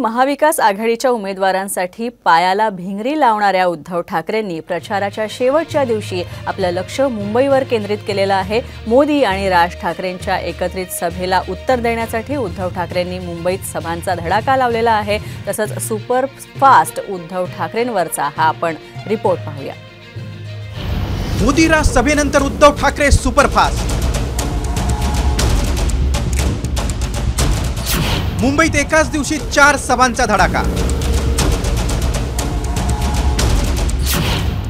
महाविकास आघाडीच्या उमेदवारांसाठी पायाला भिंगरी लावणाऱ्या उद्धव ठाकरेंनी प्रचाराच्या शेवटच्या दिवशी आपलं लक्ष मुंबईवर केंद्रित केलेलं आहे। मोदी आणि राज ठाकरेंच्या एकत्रित सभेला उत्तर देण्यासाठी उद्धव ठाकरेंनी मुंबईत सभांचा धडाका लावलेला आहे। तसंच सुपर फास्ट उद्धव ठाकरेंवरचा हा आपण रिपोर्ट पाहूया। मोदी राज सभेनंतर उद्धव ठाकरे सुपरफास्ट। मुंबईत एकाच दिवशी 4 सभांचा धडाका।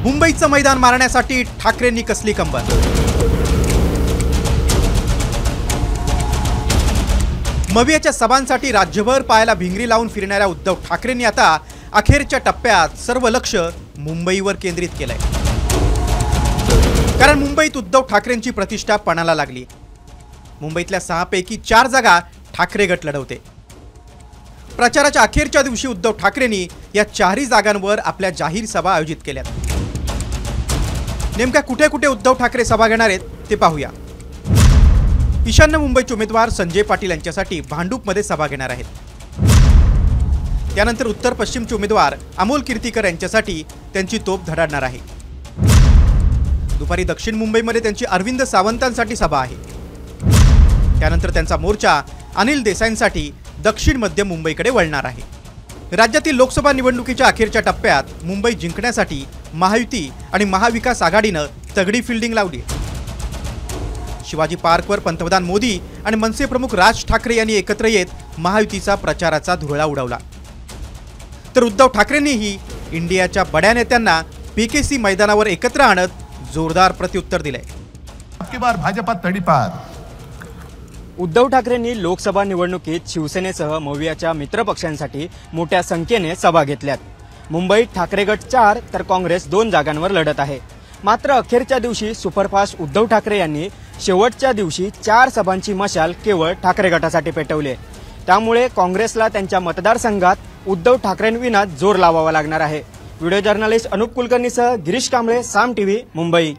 मुंबईचं मैदान मारण्यासाठी ठाकरेंनी कसली कंबर। मवियाच्या सभांसाठी राज्यभर पायाला भिंगरी लावून फिरणाऱ्या उद्धव ठाकरेंनी आता अखेरच्या टप्प्यात सर्व लक्ष मुंबईवर केंद्रित केलंय। कारण मुंबईत उद्धव ठाकरेंची प्रतिष्ठा पणाला लागली। मुंबईतल्या 6 पैकी 4 जागा ठाकरे गट लढवते। प्रचाराच्या अखेरच्या दिवशी उद्धव ठाकरेंनी या 4ही जागांवर आपल्या जाहीर सभा आयोजित केल्यात। नेमक्या कुठे कुठे उद्धव ठाकरे सभा घेणार आहेत ते पाहूया। ईशान्य मुंबईचे उमेदवार संजय पाटील यांच्यासाठी भांडूपमध्ये सभा घेणार आहेत। त्यानंतर उत्तर पश्चिमचे उमेदवार अमोल कीर्तीकर यांच्यासाठी त्यांची तोफ धडाडणार आहे। दुपारी दक्षिण मुंबईमध्ये त्यांची अरविंद सावंतांसाठी सभा आहे। त्यानंतर त्यांचा मोर्चा अनिल देसाईंसाठी दक्षिण मध्य मुंबईकडे वळणार आहे। राज्यातील लोकसभा निवडणुकीच्या अखेरच्या टप्प्यात मुंबई जिंकण्यासाठी महायुती आणि महाविकास आघाडीनं तगडी फिल्डिंग लावली। शिवाजी पार्कवर पंतप्रधान मोदी आणि मनसे प्रमुख राज ठाकरे यांनी एकत्र येत महायुतीचा प्रचाराचा धुरळा उडवला। तर उद्धव ठाकरेंनीही इंडियाच्या बड्या नेत्यांना पीकेसी मैदानावर एकत्र आणत जोरदार प्रत्युत्तर दिले। अबकी बार भाजपात तडीपार। उद्धव ठाकरेंनी लोकसभा निवडणुकीत शिवसेनेसह मवियाच्या मित्रपक्षांसाठी मोठ्या संख्येने सभा घेतल्यात। मुंबईत ठाकरे गट 4 तर काँग्रेस 2 जागांवर लढत आहे। मात्र अखेरच्या दिवशी सुपरफास्ट उद्धव ठाकरे यांनी शेवटच्या दिवशी 4 सभांची मशाल केवळ ठाकरे गटासाठी पेटवली। त्यामुळे काँग्रेसला त्यांच्या मतदारसंघात उद्धव ठाकरेंविना जोर लावावा लागणार आहे। व्हिडिओ जर्नलिस्ट अनुप कुलकर्णीसह गिरीश कांबळे, साम टीव्ही, मुंबई।